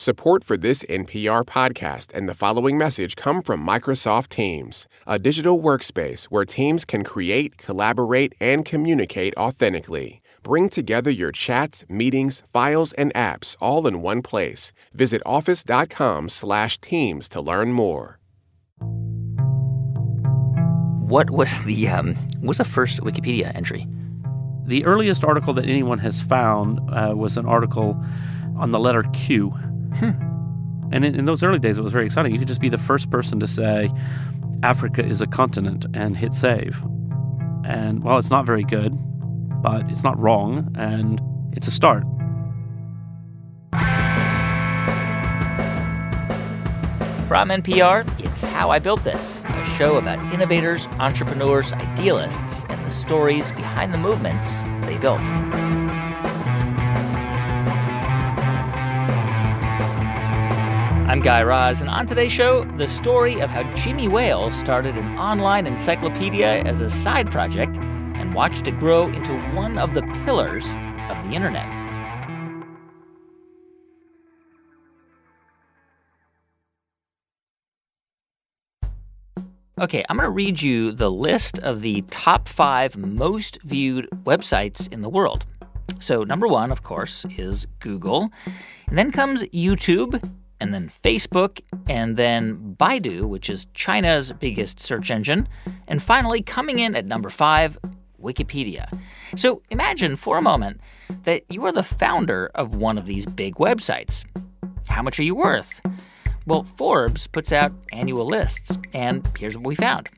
Support for this NPR podcast and the following message come from Microsoft Teams, a digital workspace where teams can create, collaborate, and communicate authentically. Bring together your chats, meetings, files, and apps all in one place. Visit office.com/teams to learn more. What was the first Wikipedia entry? The earliest article that anyone has found was an article on the letter Q. And in those early days, it was very exciting. You could just be the first person to say, Africa is a continent, and hit save. And, well, it's not very good, but it's not wrong, and it's a start. From NPR, it's How I Built This, a show about innovators, entrepreneurs, idealists, and the stories behind the movements they built. I'm Guy Raz, and on today's show, the story of how Jimmy Wales started an online encyclopedia as a side project and watched it grow into one of the pillars of the internet. Okay, I'm going to read you the list of the top 5 most viewed websites in the world. So number 1, of course, is Google. And then comes YouTube, and then Facebook, and then Baidu, which is China's biggest search engine. And finally, coming in at number 5, Wikipedia. So imagine for a moment that you are the founder of one of these big websites. How much are you worth? Well, Forbes puts out annual lists, and here's what we found.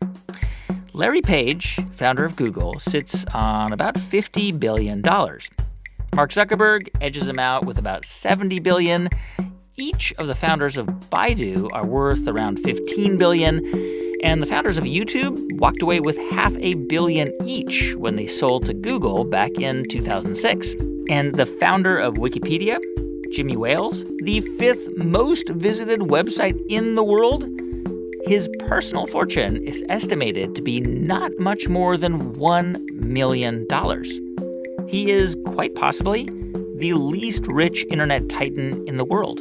Larry Page, founder of Google, sits on about $50 billion. Mark Zuckerberg edges him out with about $70 billion. Each of the founders of Baidu are worth around $15 billion, and the founders of YouTube walked away with $500 million each when they sold to Google back in 2006. And the founder of Wikipedia, Jimmy Wales, the 5th most visited website in the world, his personal fortune is estimated to be not much more than $1 million. He is quite possibly the least rich internet titan in the world.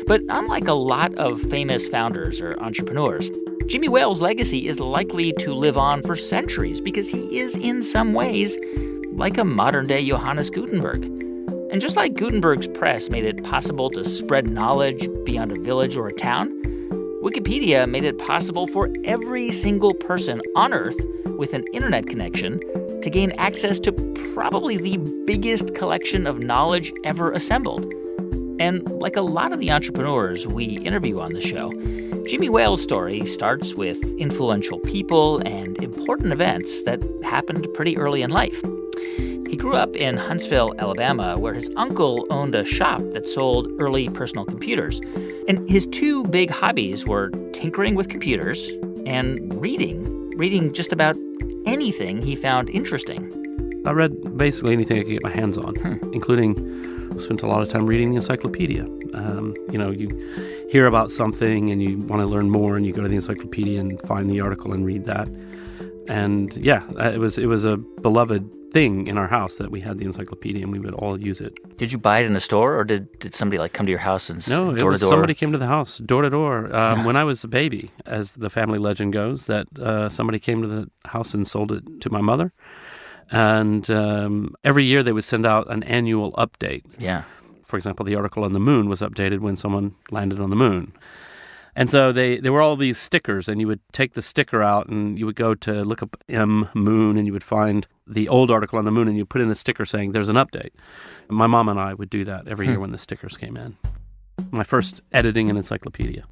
But unlike a lot of famous founders or entrepreneurs, Jimmy Wales' legacy is likely to live on for centuries because he is in some ways like a modern-day Johannes Gutenberg. And just like Gutenberg's press made it possible to spread knowledge beyond a village or a town, Wikipedia made it possible for every single person on Earth with an internet connection to gain access to probably the biggest collection of knowledge ever assembled. And like a lot of the entrepreneurs we interview on the show, Jimmy Wales' story starts with influential people and important events that happened pretty early in life. He grew up in Huntsville, Alabama, where his uncle owned a shop that sold early personal computers. And his 2 big hobbies were tinkering with computers and reading just about anything he found interesting. I read basically anything I could get my hands on, including spent a lot of time reading the encyclopedia. You hear about something and you want to learn more, and you go to the encyclopedia and find the article and read that. And yeah, it was a beloved thing in our house that we had the encyclopedia and we would all use it. Did you buy it in a store, or did somebody come to your house and No, it was somebody came to the house, door to door. When I was a baby, as the family legend goes, that somebody came to the house and sold it to my mother. And every year they would send out an annual update. Yeah. For example, the article on the moon was updated when someone landed on the moon. And so there were all these stickers, and you would take the sticker out and you would go to look up moon, and you would find the old article on the moon, and you put in a sticker saying there's an update. My mom and I would do that every year when the stickers came in. My first editing an encyclopedia.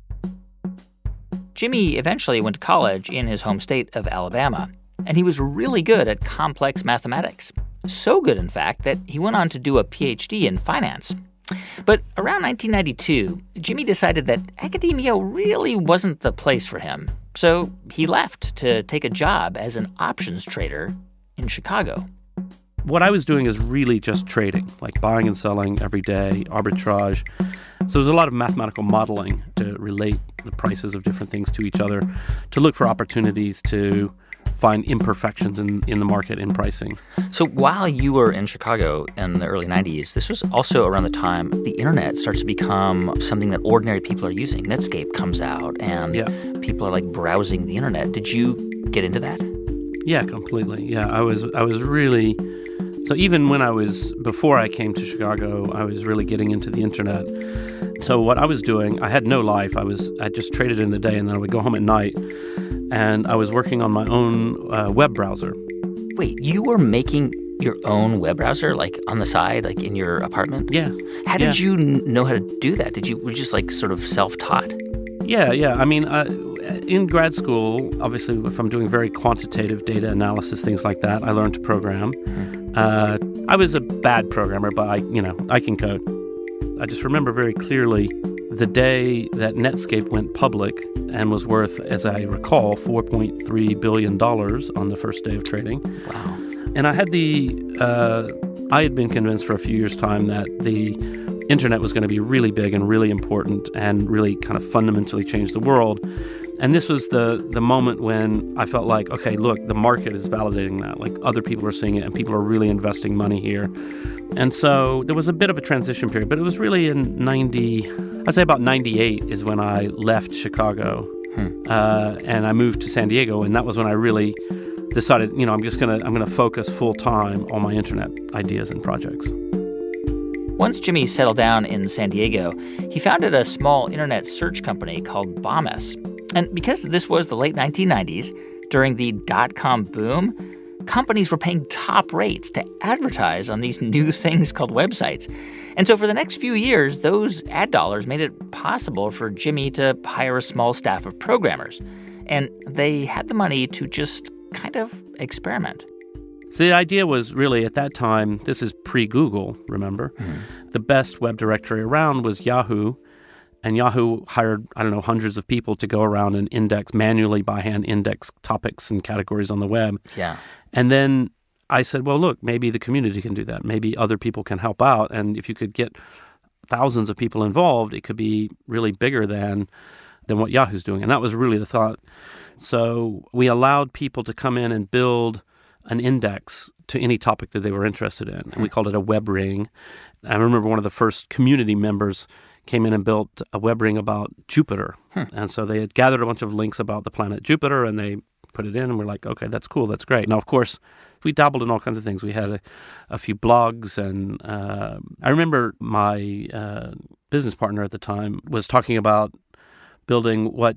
Jimmy eventually went to college in his home state of Alabama, and he was really good at complex mathematics. So good, in fact, that he went on to do a PhD in finance. But around 1992, Jimmy decided that academia really wasn't the place for him. So he left to take a job as an options trader in Chicago. What I was doing is really just trading, like buying and selling every day, arbitrage. So there's a lot of mathematical modeling to relate the prices of different things to each other, to look for opportunities to find imperfections in the market in pricing. So while you were in Chicago in the early 90s, this was also around the time the internet starts to become something that ordinary people are using. Netscape comes out, and people are, like, browsing the internet. Did you get into that? Yeah, completely. Yeah, I was really... So even before I came to Chicago, I was really getting into the internet. So what I was doing, I had no life. I just traded in the day, and then I would go home at night, and I was working on my own web browser. Wait, you were making your own web browser, like, on the side, like, in your apartment? Yeah. How did you know how to do that? Were you just, like, sort of self-taught? Yeah. I mean, in grad school, obviously, if I'm doing very quantitative data analysis, things like that, I learned to program. I was a bad programmer, but I can code. I just remember very clearly the day that Netscape went public and was worth, as I recall, $4.3 billion on the first day of trading. Wow. And I had I had been convinced for a few years' time that the internet was going to be really big and really important and really kind of fundamentally change the world. And this was the moment when I felt like, okay, look, the market is validating that. Like, other people are seeing it, and people are really investing money here. And so there was a bit of a transition period, but it was really in I'd say about 98 is when I left Chicago. And I moved to San Diego, and that was when I really decided, I'm going to focus full time on my internet ideas and projects. Once Jimmy settled down in San Diego, he founded a small internet search company called Bombas. And because this was the late 1990s, during the dot-com boom, companies were paying top rates to advertise on these new things called websites. And so for the next few years, those ad dollars made it possible for Jimmy to hire a small staff of programmers. And they had the money to just kind of experiment. So the idea was really, at that time, this is pre-Google, remember? The best web directory around was Yahoo. And Yahoo hired, hundreds of people to go around and manually by hand index topics and categories on the web. Yeah. And then I said, well, look, maybe the community can do that. Maybe other people can help out. And if you could get thousands of people involved, it could be really bigger than what Yahoo's doing. And that was really the thought. So we allowed people to come in and build an index to any topic that they were interested in. And we called it a web ring. I remember one of the first community members came in and built a web ring about Jupiter. And so they had gathered a bunch of links about the planet Jupiter, and they put it in, and we're like, okay, that's cool, that's great. Now, of course, we dabbled in all kinds of things. We had a few blogs, and I remember my business partner at the time was talking about building what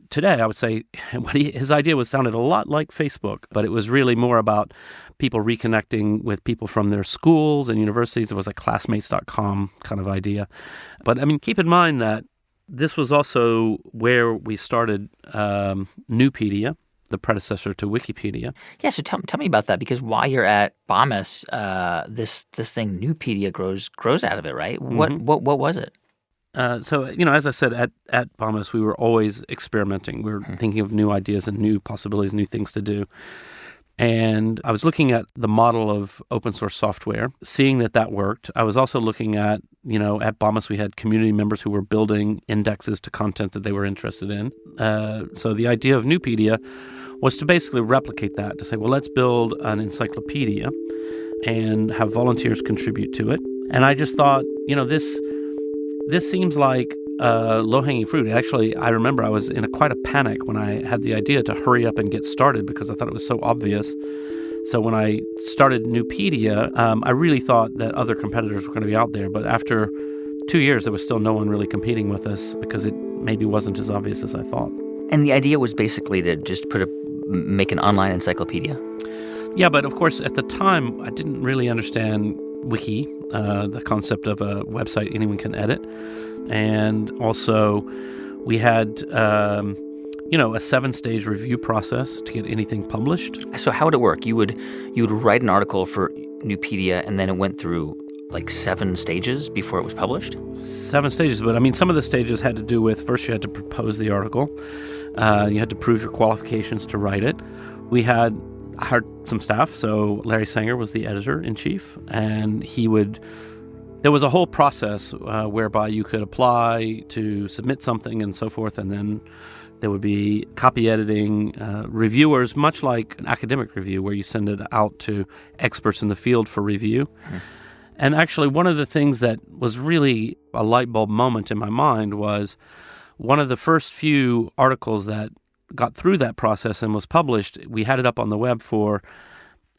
today I would say his idea sounded a lot like Facebook, but it was really more about people reconnecting with people from their schools and universities. It was a classmates.com kind of idea. But I mean, keep in mind that this was also where we started Newpedia, the predecessor to Wikipedia. Yeah, so tell me about that, because while you're at Bombas, this thing Newpedia grows out of it, right? What was it? So, as I said, at Bombas, we were always experimenting. We were thinking of new ideas and new possibilities, new things to do. And I was looking at the model of open source software, seeing that worked. I was also looking at, at Bombas, we had community members who were building indexes to content that they were interested in. So the idea of Newpedia was to basically replicate that, to say, well, let's build an encyclopedia and have volunteers contribute to it. And I just thought, this seems like low-hanging fruit. Actually, I remember I was in quite a panic when I had the idea to hurry up and get started because I thought it was so obvious. So when I started Newpedia, I really thought that other competitors were going to be out there. But after 2 years, there was still no one really competing with us because it maybe wasn't as obvious as I thought. And the idea was basically to just make an online encyclopedia? Yeah, but of course, at the time, I didn't really understand Wiki, the concept of a website anyone can edit. And also, we had, a 7-stage review process to get anything published. So how would it work? You would write an article for Newpedia, and then it went through like 7 stages before it was published? 7 stages, but I mean, some of the stages had to do with, first you had to propose the article. You had to prove your qualifications to write it. We had hired some staff, so Larry Sanger was the editor-in-chief, and there was a whole process whereby you could apply to submit something and so forth, and then There would be copy editing, reviewers, much like an academic review where you send it out to experts in the field for review. And actually, one of the things that was really a light bulb moment in my mind was one of the first few articles that got through that process and was published. We had it up on the web for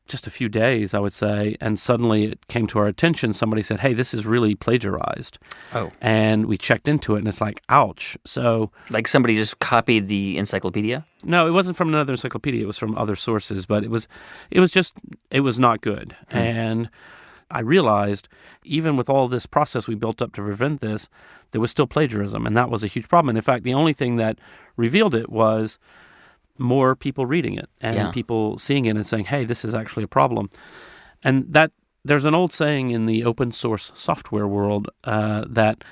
just a few days, I would say, and suddenly it came to our attention. Somebody said, hey, this is really plagiarized. Oh. And we checked into it, and it's like, ouch. So, Like somebody just copied the encyclopedia? no, it wasn't from another encyclopedia. It was from other sources, but it was not good. And I realized, even with all this process we built up to prevent this, there was still plagiarism, and that was a huge problem. And in fact, the only thing that revealed it was more people reading it and people seeing it and saying, hey, this is actually a problem. And that there's an old saying in the open source software world that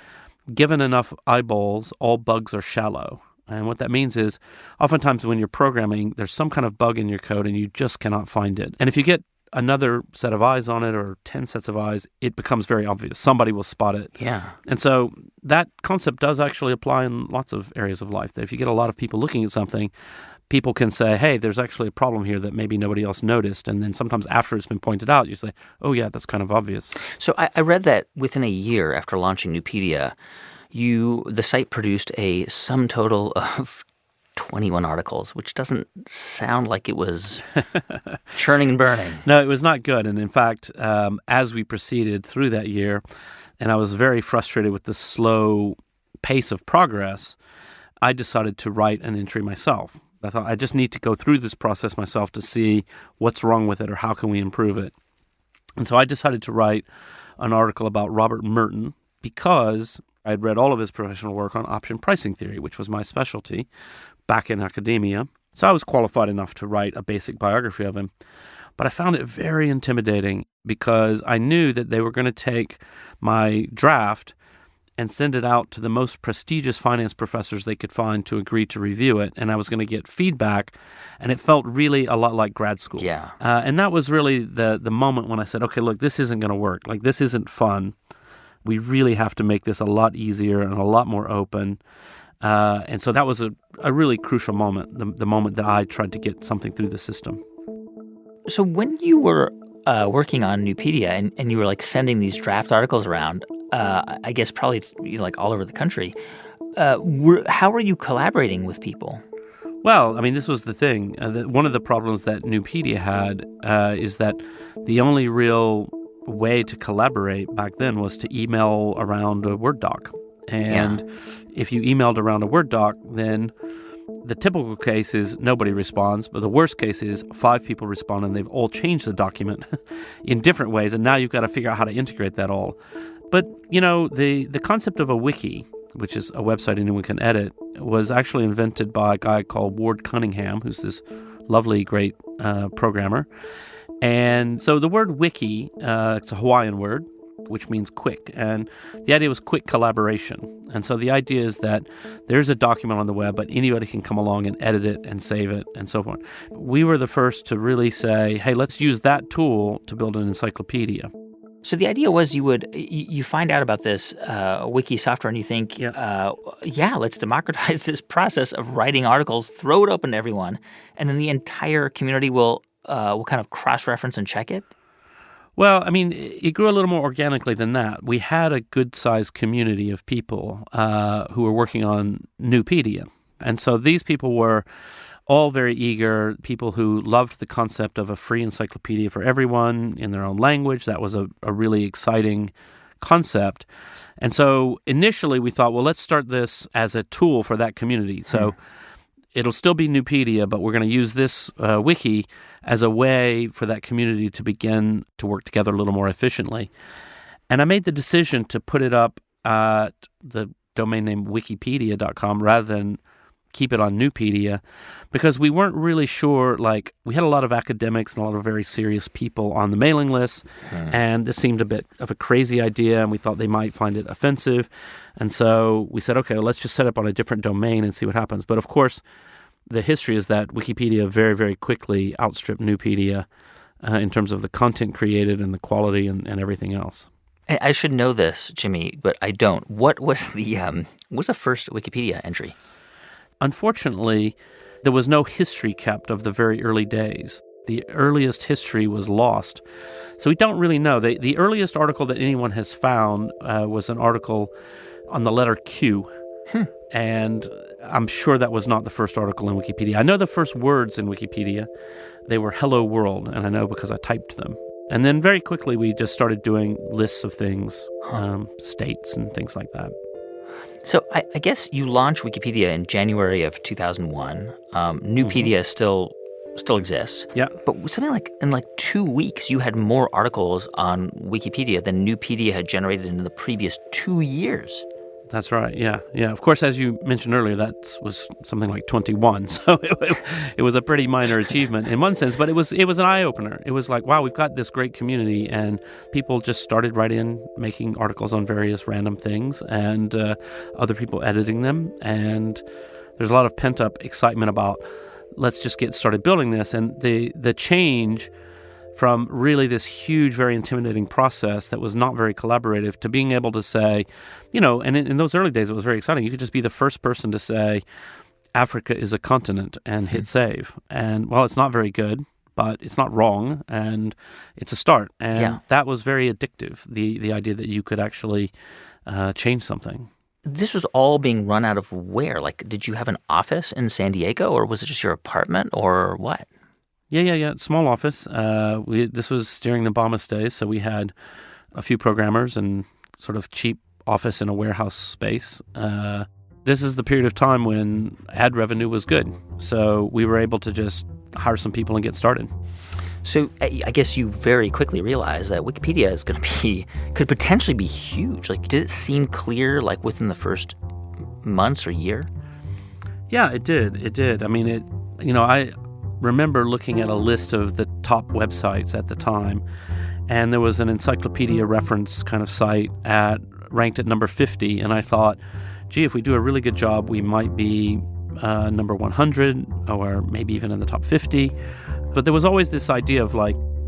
given enough eyeballs, all bugs are shallow. And what that means is oftentimes when you're programming, there's some kind of bug in your code and you just cannot find it. And if you get another set of eyes on it or 10 sets of eyes, it becomes very obvious. Somebody will spot it. Yeah. And so that concept does actually apply in lots of areas of life, that if you get a lot of people looking at something, people can say, hey, there's actually a problem here that maybe nobody else noticed. And then sometimes after it's been pointed out, you say, oh, yeah, that's kind of obvious. So I read that within a year after launching Nupedia, the site produced a sum total of 21 articles, which doesn't sound like it was churning and burning. No, it was not good. And in fact, as we proceeded through that year, and I was very frustrated with the slow pace of progress, I decided to write an entry myself. I thought I just need to go through this process myself to see what's wrong with it or how can we improve it. And so I decided to write an article about Robert Merton because I had read all of his professional work on option pricing theory, which was my specialty back in academia. So I was qualified enough to write a basic biography of him. But I found it very intimidating because I knew that they were going to take my draft and send it out to the most prestigious finance professors they could find to agree to review it. And I was going to get feedback, and it felt really a lot like grad school. Yeah. And that was really the moment when I said, okay, look, this isn't going to work. Like, this isn't fun. We really have to make this a lot easier and a lot more open. And so that was a really crucial moment, the moment that I tried to get something through the system. So when you were working on Nupedia and you were like sending these draft articles around, I guess probably like all over the country, how were you collaborating with people? Well, I mean, this was the thing. One of the problems that Nupedia had is that the only real way to collaborate back then was to email around a Word doc. And if you emailed around a Word doc, then the typical case is nobody responds, but the worst case is 5 people respond and they've all changed the document in different ways, and now you've got to figure out how to integrate that all. But, you know, the concept of a wiki, which is a website anyone can edit, was actually invented by a guy called Ward Cunningham, who's this lovely, great programmer. And so the word wiki, it's a Hawaiian word, which means quick. And the idea was quick collaboration. And so the idea is that there's a document on the web, but anybody can come along and edit it and save it and so forth. We were the first to really say, hey, let's use that tool to build an encyclopedia. So the idea was you find out about this wiki software and you think, let's democratize this process of writing articles, throw it open to everyone, and then the entire community will kind of cross-reference and check it? Well, I mean, it grew a little more organically than that. We had a good-sized community of people who were working on Nupedia. And so these people were all very eager, people who loved the concept of a free encyclopedia for everyone in their own language. That was a really exciting concept. And so initially we thought, well, let's start this as a tool for that community. So it'll still be Nupedia, but we're going to use this wiki as a way for that community to begin to work together a little more efficiently. And I made the decision to put it up at the domain name wikipedia.com rather than keep it on Nupedia, because we weren't really sure, like, we had a lot of academics and a lot of very serious people on the mailing list, and this seemed a bit of a crazy idea, and we thought they might find it offensive. And so we said, okay, well, let's just set up on a different domain and see what happens. But of course, the history is that Wikipedia very, very quickly outstripped Nupedia in terms of the content created and the quality and everything else. I should know this, Jimmy, but I don't. What was the first Wikipedia entry? unfortunately, there was no history kept of the very early days. The earliest history was lost. So we don't really know. The earliest article that anyone has found was an article on the letter Q. And I'm sure that was not the first article in Wikipedia. I know the first words in Wikipedia. They were hello world, and I know because I typed them. And then very quickly we just started doing lists of things, states and things like that. So I guess you launched Wikipedia in January of 2001. Newpedia still exists. Yeah. But something like in 2 weeks, you had more articles on Wikipedia than Newpedia had generated in the previous 2 years. That's right. Yeah. Of course, as you mentioned earlier, that was something like 21. So it was a pretty minor achievement in one sense, but it was an eye opener. It was like, wow, we've got this great community, and people just started right in making articles on various random things, and other people editing them. And there's a lot of pent up excitement about let's just get started building this. And the change from really this huge, very intimidating process that was not very collaborative to being able to say, and in those early days, it was very exciting. You could just be the first person to say, Africa is a continent, and hit save. And, well, it's not very good, but it's not wrong, and it's a start. And that was very addictive, the idea that you could actually change something. This was all being run out of where? Did you have an office in San Diego, or was it just your apartment, or what? Yeah. Small office. This was during the Obama days, so we had a few programmers and sort of cheap office in a warehouse space. This is the period of time when ad revenue was good, so we were able to just hire some people and get started. So I guess you very quickly realized that Wikipedia is could potentially be huge. Did it seem clear, within the first months or year? Yeah, it did. I mean, I remember looking at a list of the top websites at the time, and there was an encyclopedia reference kind of site ranked at number 50, and I thought, gee, if we do a really good job, we might be number 100 or maybe even in the top 50. But there was always this idea of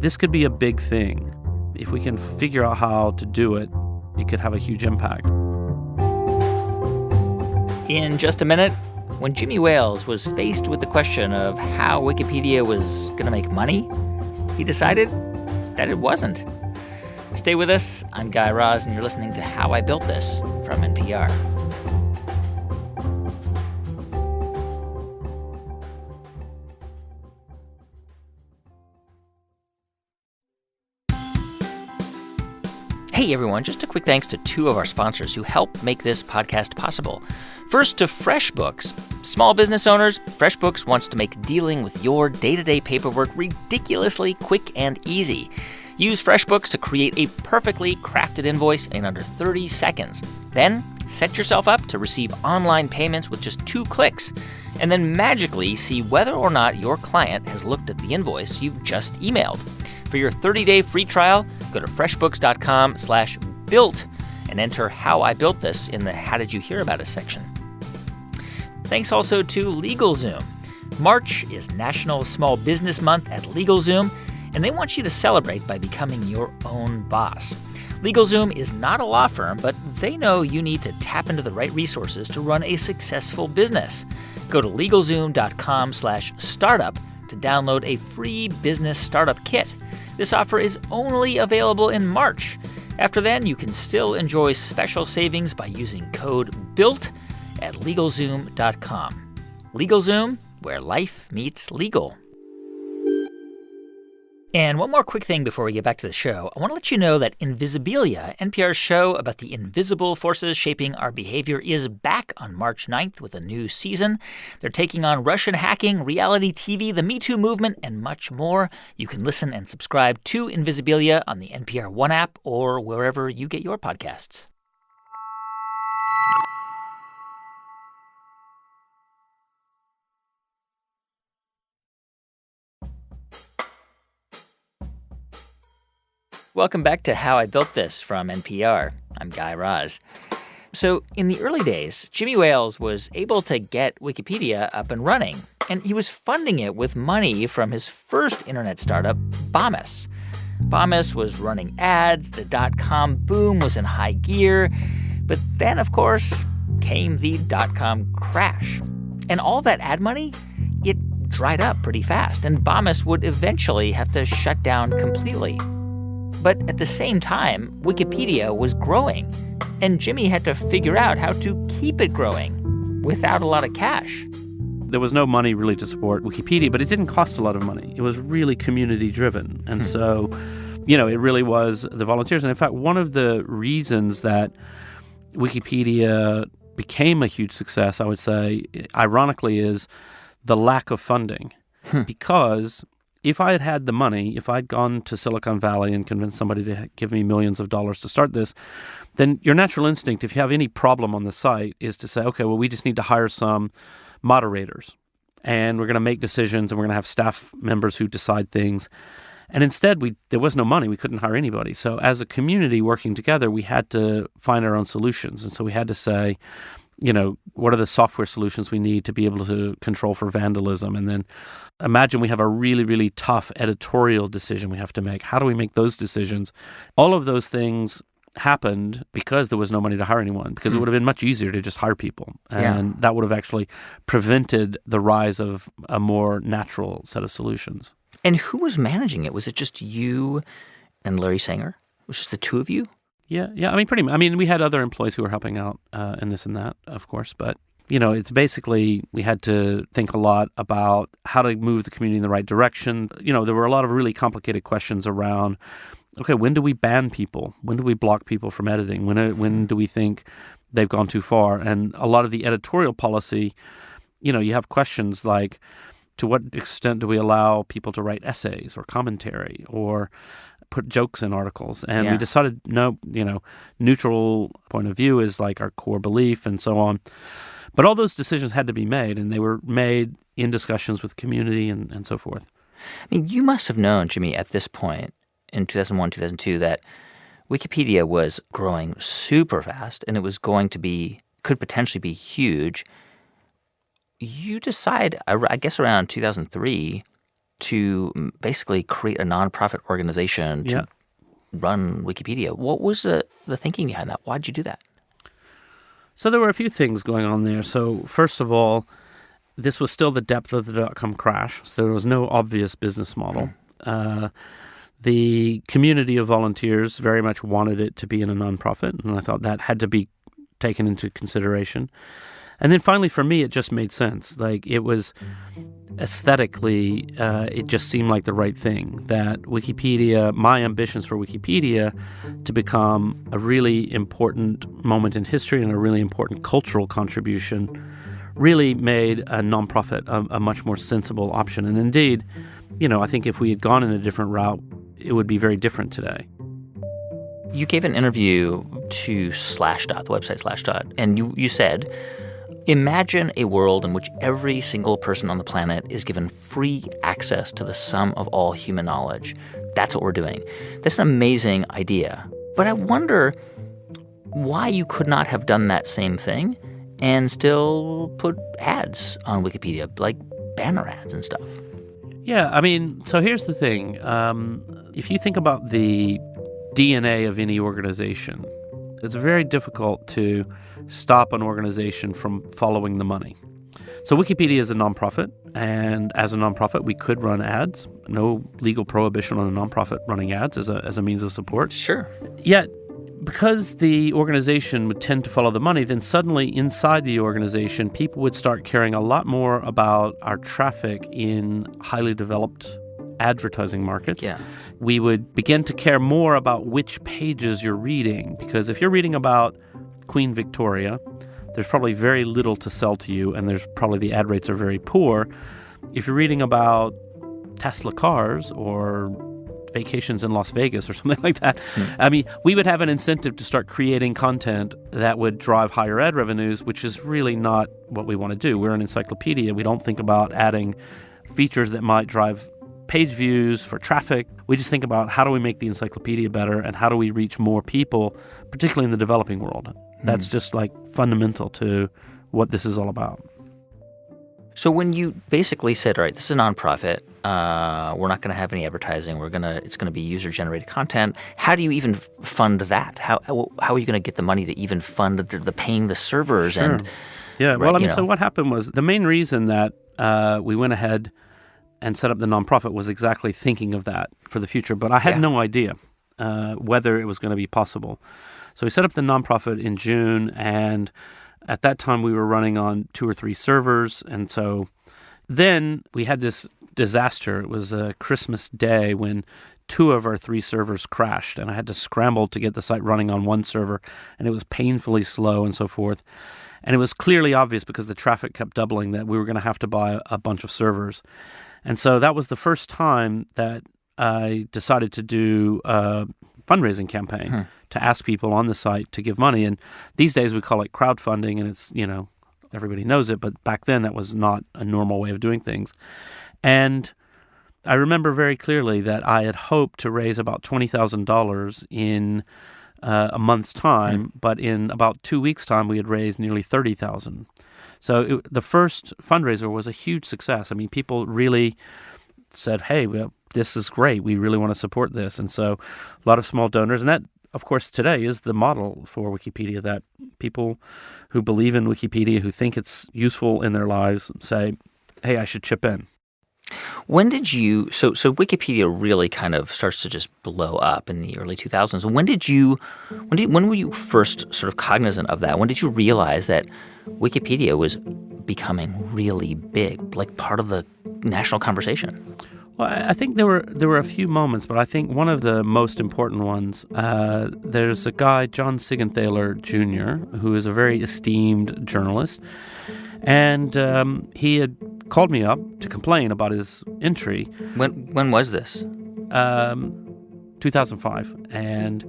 this could be a big thing. If we can figure out how to do it, it could have a huge impact. In just a minute, when Jimmy Wales was faced with the question of how Wikipedia was going to make money, he decided that it wasn't. Stay with us. I'm Guy Raz, and you're listening to How I Built This from NPR. Hey everyone, just a quick thanks to two of our sponsors who help make this podcast possible. First, to FreshBooks. Small business owners, FreshBooks wants to make dealing with your day-to-day paperwork ridiculously quick and easy. Use FreshBooks to create a perfectly crafted invoice in under 30 seconds. Then, set yourself up to receive online payments with just 2 clicks. And then magically see whether or not your client has looked at the invoice you've just emailed. For your 30-day free trial, go to freshbooks.com/built and enter How I Built This in the How Did You Hear About Us section. Thanks also to LegalZoom. March is National Small Business Month at LegalZoom, and they want you to celebrate by becoming your own boss. LegalZoom is not a law firm, but they know you need to tap into the right resources to run a successful business. Go to LegalZoom.com/startup to download a free business startup kit. This offer is only available in March. After then, you can still enjoy special savings by using code BUILT at LegalZoom.com. LegalZoom, where life meets legal. And one more quick thing before we get back to the show. I want to let you know that Invisibilia, NPR's show about the invisible forces shaping our behavior, is back on March 9th with a new season. They're taking on Russian hacking, reality TV, the Me Too movement, and much more. You can listen and subscribe to Invisibilia on the NPR One app or wherever you get your podcasts. Welcome back to How I Built This from NPR. I'm Guy Raz. So in the early days, Jimmy Wales was able to get Wikipedia up and running, and he was funding it with money from his first internet startup, Bombas. Bombas was running ads, the dot-com boom was in high gear, but then, of course, came the dot-com crash. And all that ad money, it dried up pretty fast, and Bomis would eventually have to shut down completely. But at the same time, Wikipedia was growing, and Jimmy had to figure out how to keep it growing without a lot of cash. There was no money really to support Wikipedia, but it didn't cost a lot of money. It was really community-driven. And so, it really was the volunteers. And in fact, one of the reasons that Wikipedia became a huge success, I would say, ironically, is the lack of funding. Because if I had had the money, if I'd gone to Silicon Valley and convinced somebody to give me millions of dollars to start this, then your natural instinct, if you have any problem on the site, is to say, okay, well, we just need to hire some moderators, and we're going to make decisions, and we're going to have staff members who decide things. And instead, there was no money. We couldn't hire anybody. So as a community working together, we had to find our own solutions. And so we had to say, what are the software solutions we need to be able to control for vandalism? And then imagine we have a really, really tough editorial decision we have to make. How do we make those decisions? All of those things happened because there was no money to hire anyone, because it would have been much easier to just hire people. And that would have actually prevented the rise of a more natural set of solutions. And who was managing it? Was it just you and Larry Sanger? It was just the two of you? Yeah. I mean, pretty much. I mean, we had other employees who were helping out in this and that, of course. But, it's basically we had to think a lot about how to move the community in the right direction. There were a lot of really complicated questions around, okay, when do we ban people? When do we block people from editing? When do we think they've gone too far? And a lot of the editorial policy, you have questions like, to what extent do we allow people to write essays or commentary or put jokes in articles? And we decided, no, neutral point of view is like our core belief and so on. But all those decisions had to be made, and they were made in discussions with the community and so forth. I mean, you must have known, Jimmy, at this point in 2001, 2002, that Wikipedia was growing super fast and it was could potentially be huge. You decide, I guess around 2003, to basically create a nonprofit organization to run Wikipedia. What was the thinking behind that? Why did you do that? So there were a few things going on there. So first of all, this was still the depth of the dot-com crash, so there was no obvious business model. The community of volunteers very much wanted it to be in a nonprofit, and I thought that had to be taken into consideration. And then finally, for me, it just made sense. Like, it was aesthetically, it just seemed like the right thing. That Wikipedia, my ambitions for Wikipedia to become a really important moment in history and a really important cultural contribution really made a nonprofit a much more sensible option. And indeed, I think if we had gone in a different route, it would be very different today. You gave an interview to Slashdot, the website Slashdot, and you said, imagine a world in which every single person on the planet is given free access to the sum of all human knowledge. That's what we're doing. That's an amazing idea. But I wonder why you could not have done that same thing and still put ads on Wikipedia, like banner ads and stuff. Yeah, I mean, so here's the thing. If you think about the DNA of any organization, it's very difficult to stop an organization from following the money. So Wikipedia is a nonprofit, and as a nonprofit, we could run ads. No legal prohibition on a nonprofit running ads as a means of support. Sure. Yet, because the organization would tend to follow the money, then suddenly inside the organization, people would start caring a lot more about our traffic in highly developed advertising markets. Yeah. We would begin to care more about which pages you're reading, because if you're reading about Queen Victoria, there's probably very little to sell to you, and there's probably the ad rates are very poor. If you're reading about Tesla cars or vacations in Las Vegas or something like that, I mean, we would have an incentive to start creating content that would drive higher ad revenues, which is really not what we want to do. We're an encyclopedia. We don't think about adding features that might drive page views for traffic. We just think about how do we make the encyclopedia better and how do we reach more people, particularly in the developing world. That's just like fundamental to what this is all about. So when you basically said, all right, this is a nonprofit, we're not going to have any advertising, it's going to be user-generated content, how do you even fund that? How are you going to get the money to even fund the paying the servers? Sure. And Yeah. Well, I mean, you know? so what happened was the main reason that we went ahead and set up the nonprofit was exactly thinking of that for the future. But I had no idea whether it was going to be possible. So we set up the nonprofit in June, and at that time we were running on 2 or 3 servers. And so then we had this disaster. It was a Christmas Day when 2 of our 3 servers crashed, and I had to scramble to get the site running on one server, and it was painfully slow and so forth. And it was clearly obvious because the traffic kept doubling that we were going to have to buy a bunch of servers. And so that was the first time that I decided to do a fundraising campaign to ask people on the site to give money. And these days we call it crowdfunding, and it's, everybody knows it, but back then that was not a normal way of doing things. And I remember very clearly that I had hoped to raise about $20,000 in a month's time, but in about 2 weeks' time, we had raised nearly $30,000. So the first fundraiser was a huge success. I mean, people really said, hey, well, this is great. We really want to support this. And so a lot of small donors, and that, of course, today is the model for Wikipedia, that people who believe in Wikipedia, who think it's useful in their lives, say, hey, I should chip in. When did you, so Wikipedia really kind of starts to just blow up in the early 2000s. When were you first sort of cognizant of that? When did you realize that Wikipedia was becoming really big, like part of the national conversation? Well, I think there were a few moments, but I think one of the most important ones, there's a guy, John Sigenthaler Jr., who is a very esteemed journalist, and he had called me up to complain about his entry. When was this? 2005. And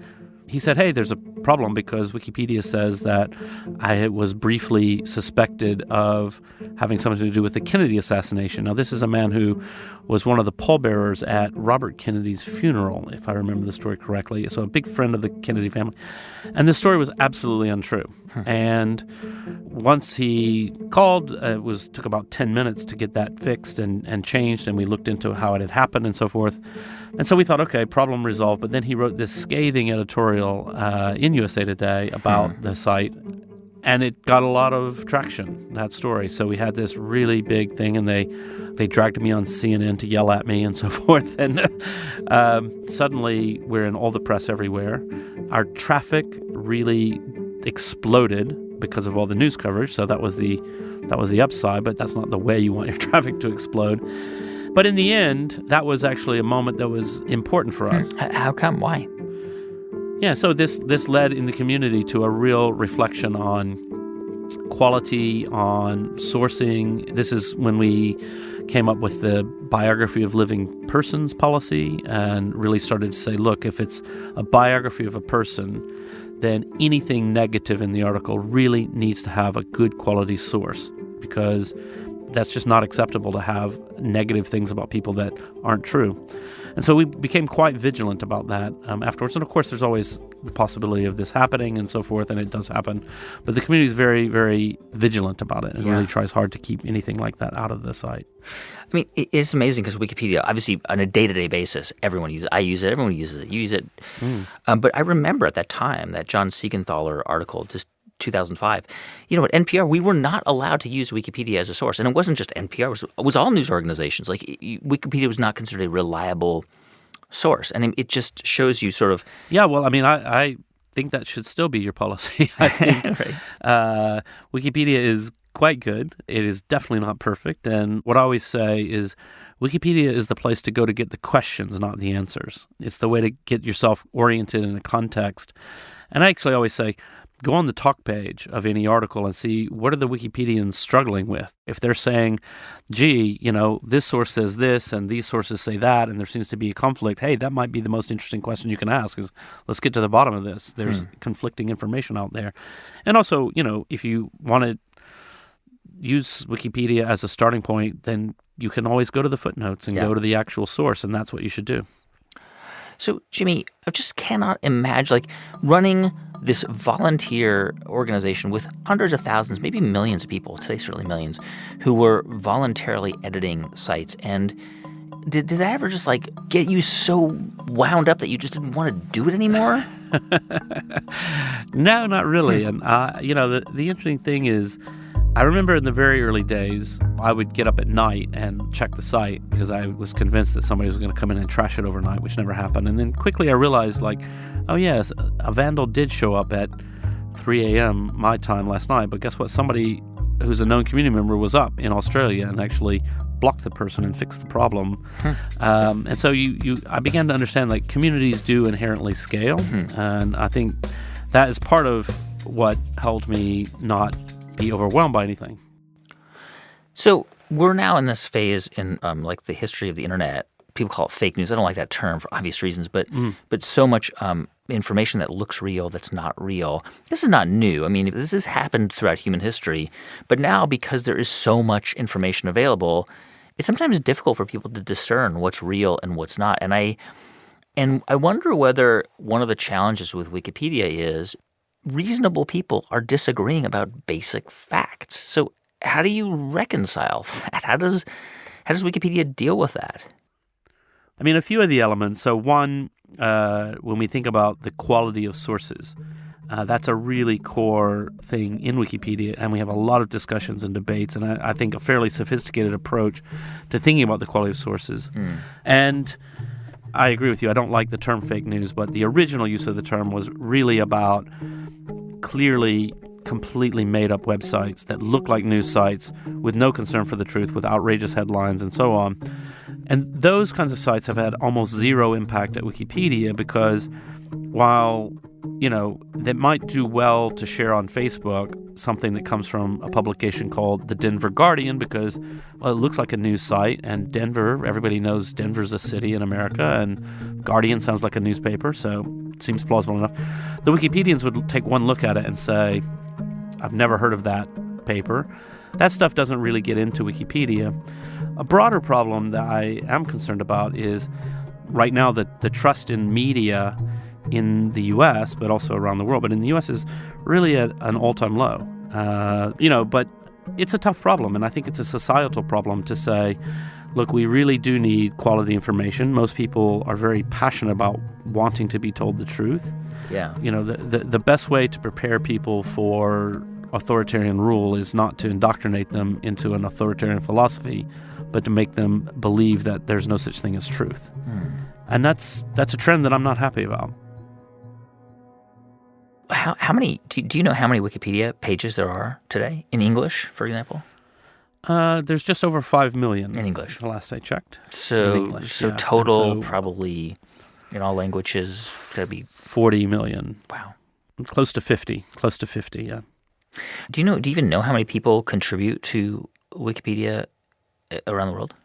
he said, hey, there's a problem because Wikipedia says that I was briefly suspected of having something to do with the Kennedy assassination. Now, this is a man who was one of the pallbearers at Robert Kennedy's funeral, if I remember the story correctly. So a big friend of the Kennedy family. And the story was absolutely untrue. And once he called, it took about 10 minutes to get that fixed and changed, and we looked into how it had happened and so forth. And so we thought, okay, problem resolved. But then he wrote this scathing editorial in USA Today about the site, and it got a lot of traction, that story. So we had this really big thing, and they dragged me on CNN to yell at me and so forth. And suddenly we're in all the press everywhere. Our traffic really exploded because of all the news coverage. So that was the upside, but that's not the way you want your traffic to explode. But in the end, that was actually a moment that was important for us. How come? Why? Yeah, so this led in the community to a real reflection on quality, on sourcing. This is when we came up with the biography of living persons policy and really started to say, look, if it's a biography of a person, then anything negative in the article really needs to have a good quality source, because that's just not acceptable to have negative things about people that aren't true. And so we became quite vigilant about that afterwards. And of course, there's always the possibility of this happening and so forth, and it does happen. But the community is very, very vigilant about it and really tries hard to keep anything like that out of the site. I mean, it's amazing because Wikipedia, obviously, on a day-to-day basis, everyone uses it. I use it. Everyone uses it. You use it. But I remember at that time that John Siegenthaler article, just 2005, at NPR, we were not allowed to use Wikipedia as a source. And it wasn't just NPR. It was all news organizations. Like, Wikipedia was not considered a reliable source. And it just shows you sort of... Yeah, well, I mean, I think that should still be your policy. I think Wikipedia is quite good. It is definitely not perfect. And what I always say is Wikipedia is the place to go to get the questions, not the answers. It's the way to get yourself oriented in a context. And I actually always say, go on the talk page of any article and see what are the Wikipedians struggling with. If they're saying, gee, this source says this and these sources say that, and there seems to be a conflict, hey, that might be the most interesting question you can ask is, let's get to the bottom of this. There's conflicting information out there. And also, if you want to use Wikipedia as a starting point, then you can always go to the footnotes and go to the actual source, and that's what you should do. So, Jimmy, I just cannot imagine, running this volunteer organization with hundreds of thousands, maybe millions of people, today certainly millions, who were voluntarily editing sites. And did that ever just, get you so wound up that you just didn't want to do it anymore? No, not really. And, the interesting thing is I remember in the very early days, I would get up at night and check the site because I was convinced that somebody was going to come in and trash it overnight, which never happened. And then quickly I realized, like, oh yes, a vandal did show up at 3 a.m. my time last night. But guess what? Somebody who's a known community member was up in Australia and actually blocked the person and fixed the problem. And so I began to understand, like, communities do inherently scale. And I think that is part of what helped me not be overwhelmed by anything. So we're now in this phase in like the history of the internet. People call it fake news. I don't like that term for obvious reasons, but so much information that looks real that's not real. This is not new. I mean, this has happened throughout human history. But now, because there is so much information available, it's sometimes difficult for people to discern what's real and what's not. And I wonder whether one of the challenges with Wikipedia is reasonable people are disagreeing about basic facts. So how do you reconcile that? How does Wikipedia deal with that? I mean, a few of the elements. So one, when we think about the quality of sources, that's a really core thing in Wikipedia, and we have a lot of discussions and debates, and I think a fairly sophisticated approach to thinking about the quality of sources. And I agree with you. I don't like the term fake news, but the original use of the term was really about clearly completely made-up websites that look like news sites with no concern for the truth, with outrageous headlines and so on. And those kinds of sites have had almost zero impact at Wikipedia because while, they might do well to share on Facebook something that comes from a publication called the Denver Guardian because, well, it looks like a news site, and Denver, everybody knows Denver's a city in America, and Guardian sounds like a newspaper, so it seems plausible enough. The Wikipedians would take one look at it and say, I've never heard of that paper. That stuff doesn't really get into Wikipedia. A broader problem that I am concerned about is right now the trust in media in the U.S., but also around the world, but in the U.S. is really at an all-time low. But it's a tough problem, and I think it's a societal problem to say, look, we really do need quality information. Most people are very passionate about wanting to be told the truth. Yeah. The best way to prepare people for authoritarian rule is not to indoctrinate them into an authoritarian philosophy, but to make them believe that there's no such thing as truth. And that's a trend that I'm not happy about. How many do you know how many Wikipedia pages there are today in English, for example? There's just over 5 million in English. The last I checked. So total probably in all languages could be 40 million. Wow. Close to 50, yeah. Do you even know how many people contribute to Wikipedia around the world?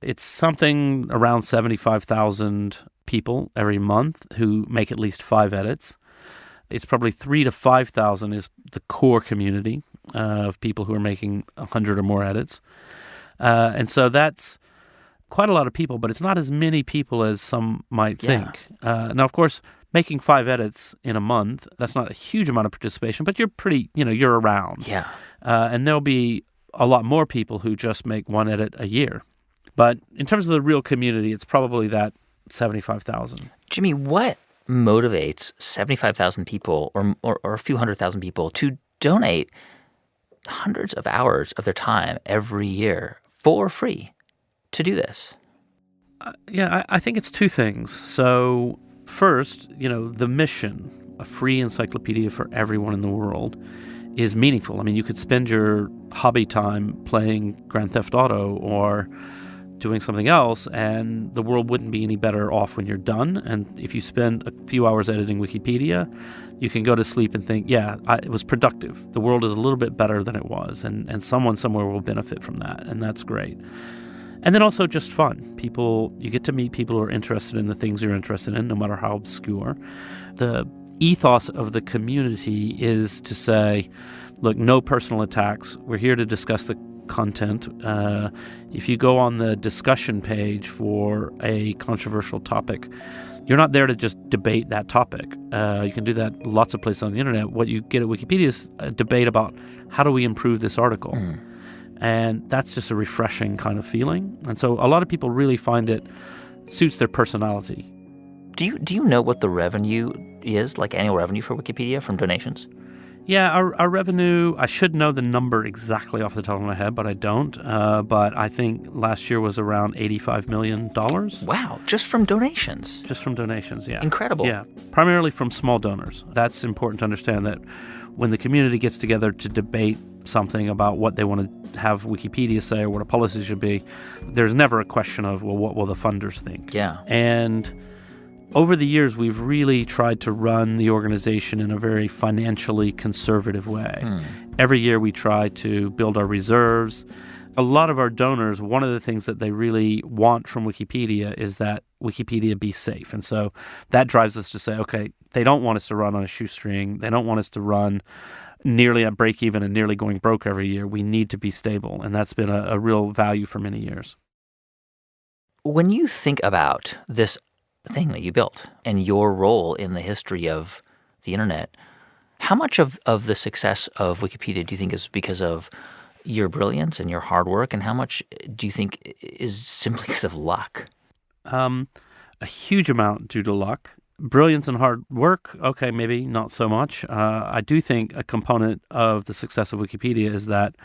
It's something around 75,000 people every month who make at least 5 edits. It's probably 3,000 to 5,000 is the core community of people who are making 100 or more edits. And so that's quite a lot of people, but it's not as many people as some might think. Now, of course, making 5 edits in a month, that's not a huge amount of participation, but you're pretty, you're around. Yeah. And there'll be a lot more people who just make 1 edit a year. But in terms of the real community, it's probably that 75,000. Jimmy, what motivates 75,000 people or a few 100,000 people to donate hundreds of hours of their time every year for free to do this? I think it's 2 things. So first, the mission, a free encyclopedia for everyone in the world, is meaningful. I mean, you could spend your hobby time playing Grand Theft Auto or doing something else, and the world wouldn't be any better off when you're done. And if you spend a few hours editing Wikipedia, you can go to sleep and think, it was productive. The world is a little bit better than it was, and someone somewhere will benefit from that, and that's great. And then also just fun. You get to meet people who are interested in the things you're interested in, no matter how obscure. The ethos of the community is to say, look, no personal attacks. We're here to discuss the content. If you go on the discussion page for a controversial topic, you're not there to just debate that topic. You can do that lots of places on the internet. What you get at Wikipedia is a debate about how do we improve this article. And that's just a refreshing kind of feeling. And so a lot of people really find it suits their personality. Do you know what the revenue is, like annual revenue for Wikipedia from donations? Yeah, our revenue, I should know the number exactly off the top of my head, but I don't. But I think last year was around $85 million. Wow, just from donations. Just from donations, yeah. Incredible. Yeah, primarily from small donors. That's important to understand, that when the community gets together to debate something about what they want to have Wikipedia say or what a policy should be, there's never a question of, well, what will the funders think? Yeah. And over the years, we've really tried to run the organization in a very financially conservative way. Every year we try to build our reserves. A lot of our donors, one of the things that they really want from Wikipedia is that Wikipedia be safe. And so that drives us to say, okay, they don't want us to run on a shoestring. They don't want us to run nearly at break even and nearly going broke every year. We need to be stable. And that's been a real value for many years. When you think about this thing that you built and your role in the history of the internet, how much of the success of Wikipedia do you think is because of your brilliance and your hard work, and how much do you think is simply because of luck? A huge amount due to luck. Brilliance and hard work, okay, maybe not so much. I do think a component of the success of Wikipedia is that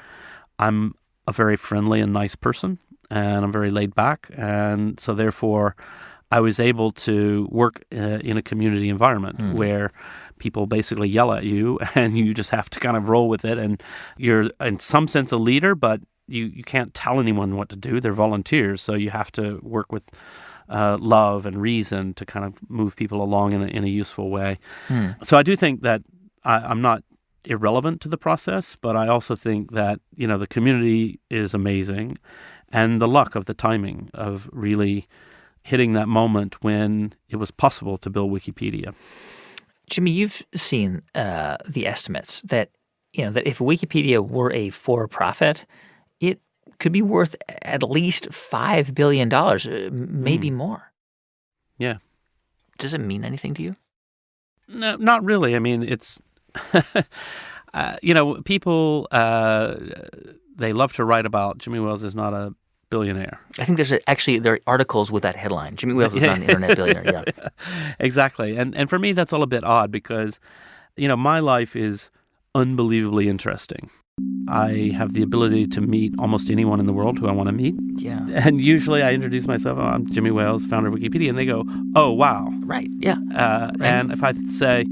I'm a very friendly and nice person, and I'm very laid back, and so therefore I was able to work in a community environment where people basically yell at you and you just have to kind of roll with it. And you're in some sense a leader, but you can't tell anyone what to do. They're volunteers. So you have to work with love and reason to kind of move people along in a useful way. So I do think that I'm not irrelevant to the process, but I also think that, the community is amazing, and the luck of the timing of really hitting that moment when it was possible to build Wikipedia. Jimmy, you've seen the estimates that that if Wikipedia were a for-profit, it could be worth at least $5 billion, maybe more. Yeah. Does it mean anything to you? No, not really. I mean, it's people they love to write about Jimmy Wales is not a billionaire. I think there are articles with that headline. Jimmy Wales is not an internet billionaire. Yeah. Exactly. And for me, that's all a bit odd because, my life is unbelievably interesting. I have the ability to meet almost anyone in the world who I want to meet. Yeah. And usually I introduce myself, I'm Jimmy Wales, founder of Wikipedia, and they go, oh, wow. Right, yeah. Right. And if I say,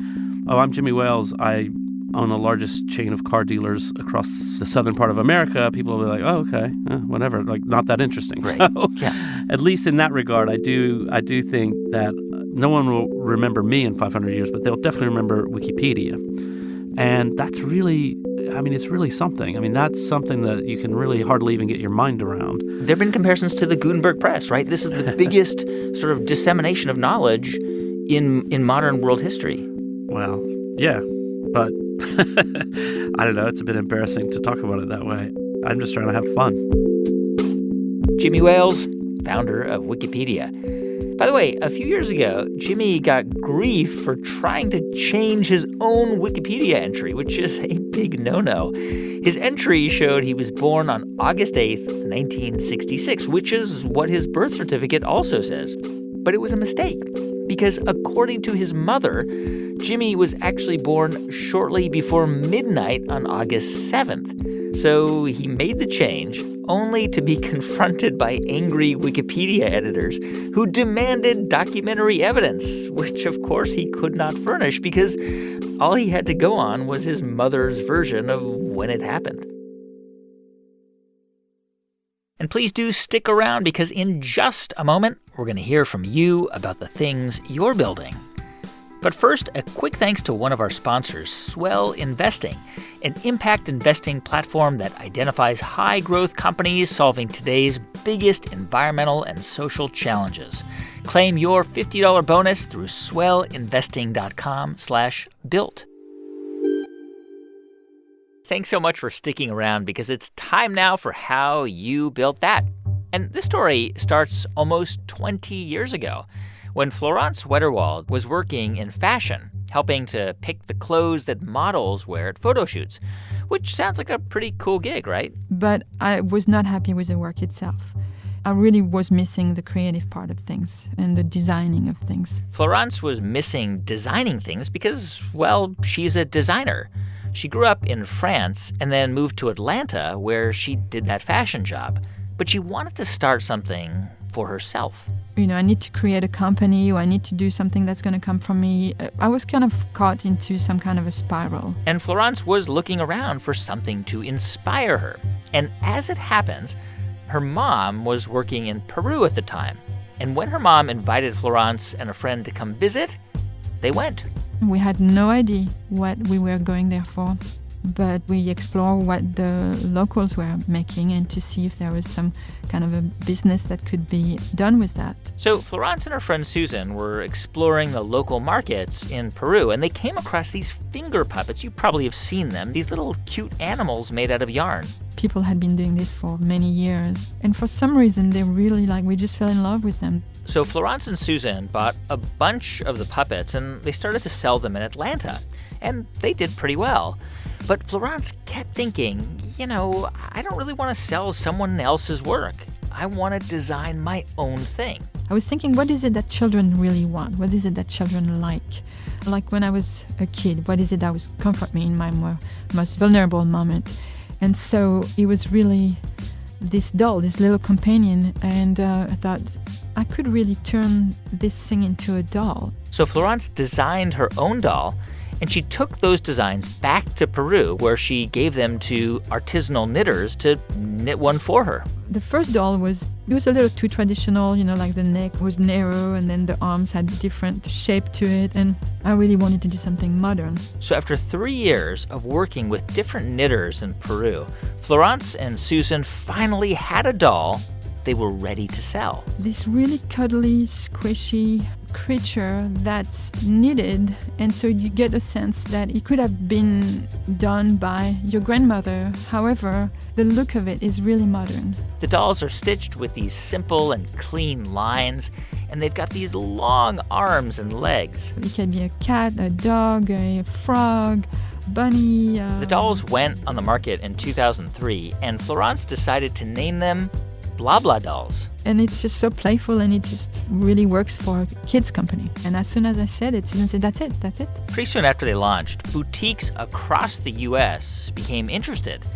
oh, I'm Jimmy Wales, I own the largest chain of car dealers across the southern part of America, people will be like, oh, okay, whatever, like not that interesting. Right. So yeah. At least in that regard, I do think that no one will remember me in 500 years, but they'll definitely remember Wikipedia. And that's really, it's really something. That's something that you can really hardly even get your mind around. There have been comparisons to the Gutenberg Press, right? This is the biggest sort of dissemination of knowledge in modern world history. Well, yeah, but I don't know. It's a bit embarrassing to talk about it that way. I'm just trying to have fun. Jimmy Wales, founder of Wikipedia. By the way, a few years ago, Jimmy got grief for trying to change his own Wikipedia entry, which is a big no-no. His entry showed he was born on August 8th, 1966, which is what his birth certificate also says. But it was a mistake, because according to his mother, Jimmy was actually born shortly before midnight on August 7th. So he made the change only to be confronted by angry Wikipedia editors who demanded documentary evidence, which of course he could not furnish because all he had to go on was his mother's version of when it happened. And please do stick around because in just a moment, we're going to hear from you about the things you're building. But first, a quick thanks to one of our sponsors, Swell Investing, an impact investing platform that identifies high-growth companies solving today's biggest environmental and social challenges. Claim your $50 bonus through swellinvesting.com/built. Thanks so much for sticking around because it's time now for How You Built That. And this story starts almost 20 years ago, when Florence Wetterwald was working in fashion, helping to pick the clothes that models wear at photo shoots, which sounds like a pretty cool gig, right? But I was not happy with the work itself. I really was missing the creative part of things and the designing of things. Florence was missing designing things because, well, she's a designer. She grew up in France and then moved to Atlanta, where she did that fashion job. But she wanted to start something for herself. I need to create a company, or I need to do something that's going to come from me. I was kind of caught into some kind of a spiral. And Florence was looking around for something to inspire her. And as it happens, her mom was working in Peru at the time. And when her mom invited Florence and a friend to come visit, they went. We had no idea what we were going there for, but we explored what the locals were making and to see if there was some kind of a business that could be done with that. So Florence and her friend Susan were exploring the local markets in Peru, and they came across these finger puppets. You probably have seen them, these little cute animals made out of yarn. People had been doing this for many years, and for some reason they really we just fell in love with them. So Florence and Susan bought a bunch of the puppets and they started to sell them in Atlanta, and they did pretty well. But Florence kept thinking, I don't really want to sell someone else's work. I want to design my own thing. I was thinking, what is it that children really want? What is it that children like? Like when I was a kid, what is it that would comfort me in my most vulnerable moment? And so it was really this doll, this little companion, and I thought I could really turn this thing into a doll. So Florence designed her own doll, and she took those designs back to Peru, where she gave them to artisanal knitters to knit one for her. The first doll was a little too traditional, like the neck was narrow and then the arms had different shape to it, and I really wanted to do something modern. So after 3 years of working with different knitters in Peru, Florence and Susan finally had a doll they were ready to sell. This really cuddly, squishy creature that's knitted, and so you get a sense that it could have been done by your grandmother. However, the look of it is really modern. The dolls are stitched with these simple and clean lines, and they've got these long arms and legs. It can be a cat, a dog, a frog, bunny. The dolls went on the market in 2003, and Florence decided to name them Blah Blah Dolls. And it's just so playful, and it just really works for a kids company. And as soon as I said it, Susan said, that's it. Pretty soon after they launched, boutiques across the U.S. became interested.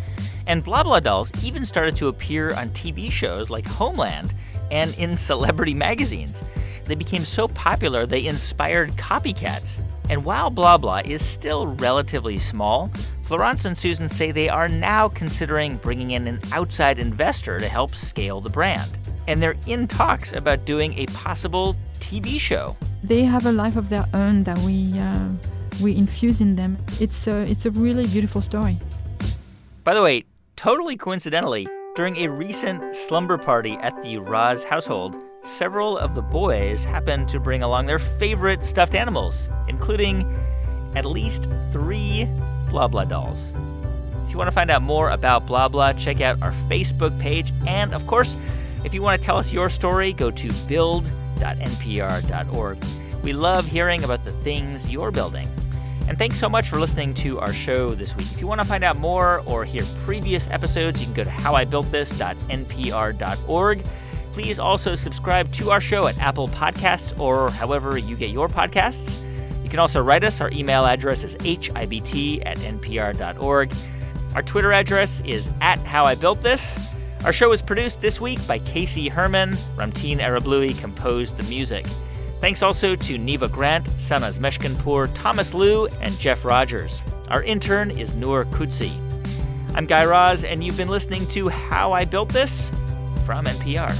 And Blah Blah Dolls even started to appear on TV shows like Homeland and in celebrity magazines. They became so popular, they inspired copycats. And while Blah Blah is still relatively small, Florence and Susan say they are now considering bringing in an outside investor to help scale the brand. And they're in talks about doing a possible TV show. They have a life of their own that we infuse in them. It's a really beautiful story. By the way, totally coincidentally, during a recent slumber party at the Roz household, several of the boys happened to bring along their favorite stuffed animals, including at least 3 Blah Blah dolls. If you want to find out more about Blah Blah, check out our Facebook page. And of course, if you want to tell us your story, go to build.npr.org. We love hearing about the things you're building. And thanks so much for listening to our show this week. If you want to find out more or hear previous episodes, you can go to howibuiltthis.npr.org. Please also subscribe to our show at Apple Podcasts or however you get your podcasts. You can also write us. Our email address is hibt@npr.org. Our Twitter address is @howibuiltthis. Our show was produced this week by Casey Herman. Ramteen Arablouei composed the music. Thanks also to Neva Grant, Sanaz Meshkinpour, Thomas Liu, and Jeff Rogers. Our intern is Noor Kutsi. I'm Guy Raz, and you've been listening to How I Built This from NPR.